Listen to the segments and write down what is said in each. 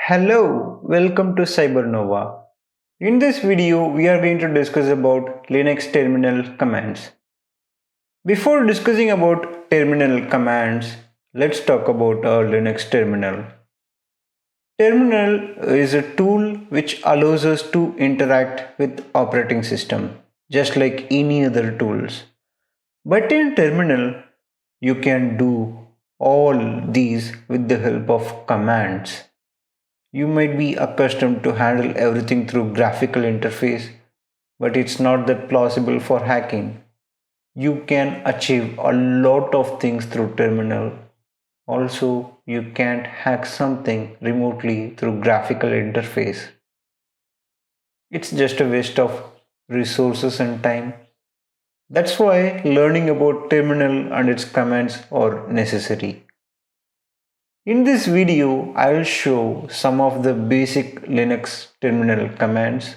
Hello, welcome to Cybernova. In this video, we are going to discuss about Linux terminal commands. Before discussing about terminal commands, let's talk about a Linux terminal. Terminal is a tool which allows us to interact with operating system just like any other tools. But in terminal, you can do all these with the help of commands. You might be accustomed to handle everything through graphical interface, but it's not that plausible for hacking. You can achieve a lot of things through terminal. Also, you can't hack something remotely through graphical interface. It's just a waste of resources and time. That's why learning about terminal and its commands are necessary. In this video, I will show some of the basic Linux terminal commands.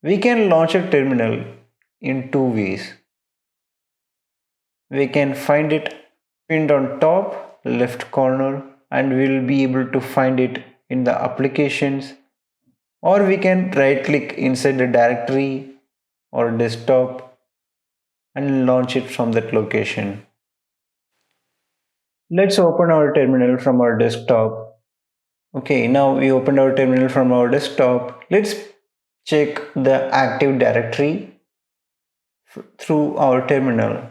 We can launch a terminal in two ways. We can find it pinned on top left corner and we'll be able to find it in the applications, or we can right click inside the directory or desktop and launch it from that location. Let's open our terminal from our desktop. Okay, now we opened our terminal from our desktop. Let's check the active directory through our terminal.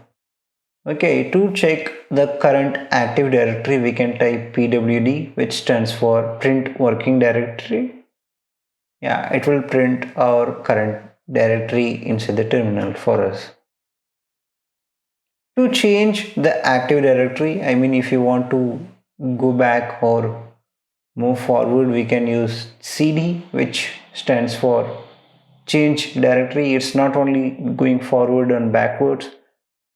Okay, to check the current active directory, we can type pwd, which stands for print working directory. Yeah, it will print our current directory inside the terminal for us. To change the active directory, I mean, if you want to go back or move forward, we can use cd, which stands for change directory. It's not only going forward and backwards.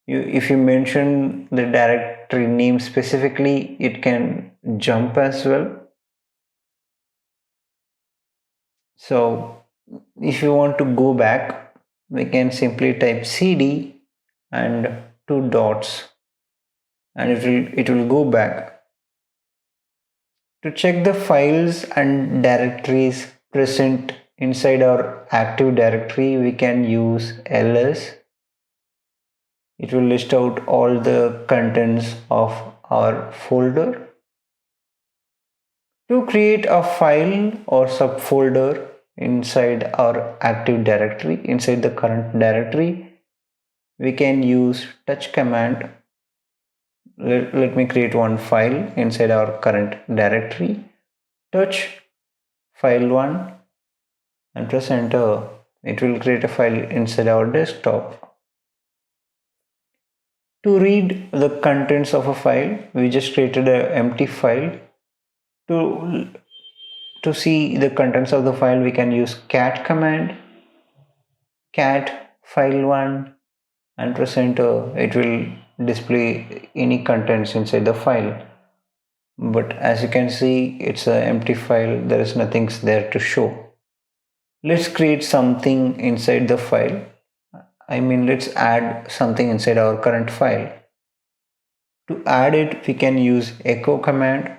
If you mention the directory name specifically, it can jump as well. So if you want to go back, we can simply type cd and two dots and it will go back. To check the files and directories present inside our active directory, we can use ls. It will list out all the contents of our folder. To create a file or subfolder inside our active directory, inside the current directory, we can use touch command. Let me create one file inside our current directory. Touch file1 and press enter. It will create a file inside our desktop. To read the contents of a file, we just created an empty file. To see the contents of the file, we can use cat command, cat file1 and press enter. It will display any contents inside the file. But as you can see, it's an empty file. There is nothing there to show. Let's create something inside the file. Let's add something inside our current file. To add it, we can use echo command,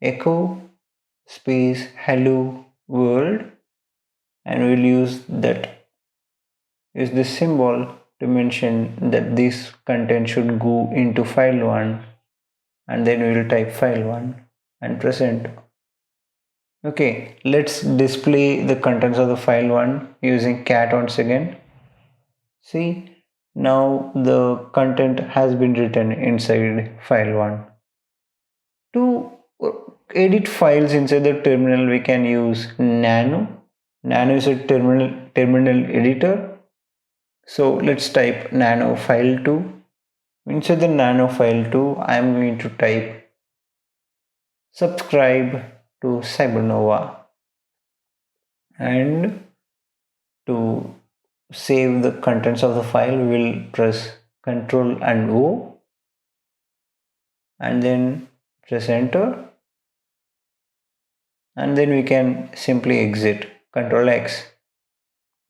echo space hello world, and we'll use this symbol to mention that this content should go into file1, and then we will type file1 and press enter. Okay, let's display the contents of the file1 using cat once again. See, now the content has been written inside file1. To edit files inside the terminal, we can use nano. Nano is a terminal editor. So let's type nano file2. Inside the nano file2, I am going to type subscribe to Cybernova, and to save the contents of the file, we will press Ctrl and O and then press enter, and then we can simply exit, Ctrl X.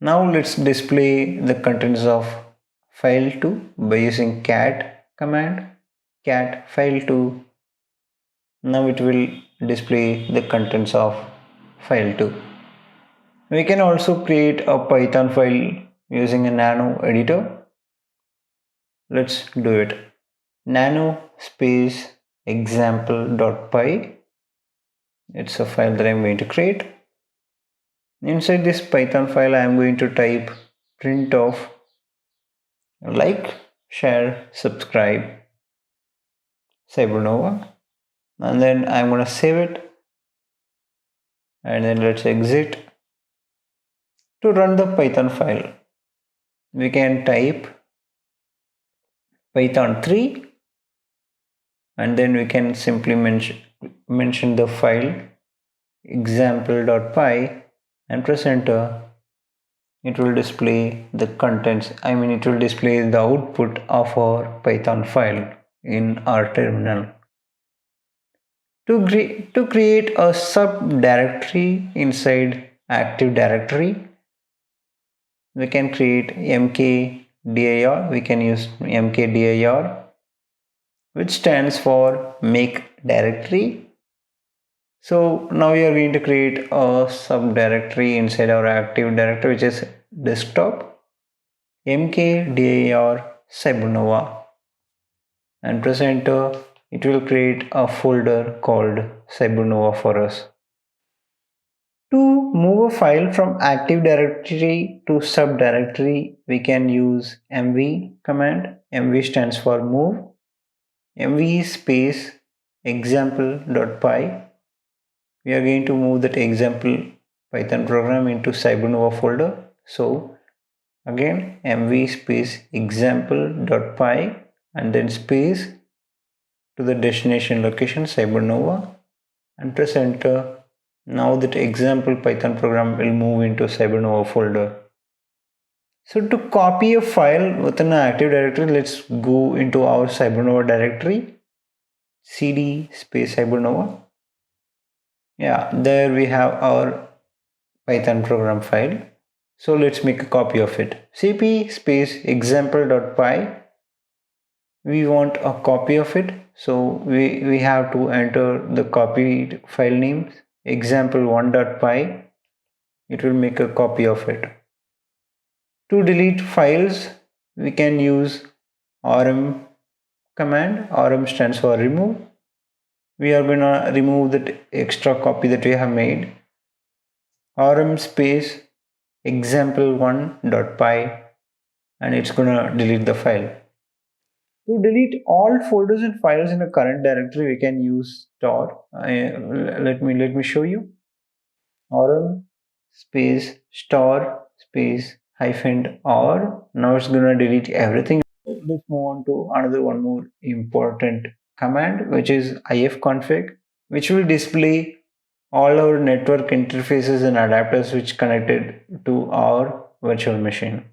Now let's display the contents of file2 by using cat command, cat file2, Now it will display the contents of file 2. We can also create a Python file using a nano editor. Let's do it. Nano space example.py. It's a file that I'm going to create. Inside this Python file, I'm going to type print of like, share, subscribe, Cybernova, and then I'm going to save it, and then let's exit. To run the Python file, we can type Python 3, and then we can simply mention the file example.py and press enter. It will display the contents, it will display the output of our Python file in our terminal. To create a subdirectory inside Active Directory, we can create mkdir. We can use mkdir, which stands for make directory. So now we are going to create a subdirectory inside our Active Directory, which is desktop, mkdir Cybernova, and press enter. It will create a folder called Cybernova for us. To move a file from Active Directory to subdirectory, we can use mv command. Mv stands for move. Mv space example.py. We are going to move that example Python program into Cybernova folder. So again, mv space example.py and then space to the destination location Cybernova and press enter. Now that example Python program will move into Cybernova folder. So to copy a file within an Active Directory, let's go into our Cybernova directory, cd space Cybernova. Yeah, there we have our Python program file. So let's make a copy of it. cp space example.py. We want a copy of it. So we have to enter the copied file name example1.py. It will make a copy of it. To delete files, we can use rm command. Rm stands for remove. We are going to remove that extra copy that we have made. Rm space example1.py, and it's going to delete the file. To delete all folders and files in the current directory, we can use star. Let me show you. Rm space star space hyphen r. Now it's gonna delete everything. Let's move on to another one more important command, which is ifconfig, which will display all our network interfaces and adapters which connected to our virtual machine.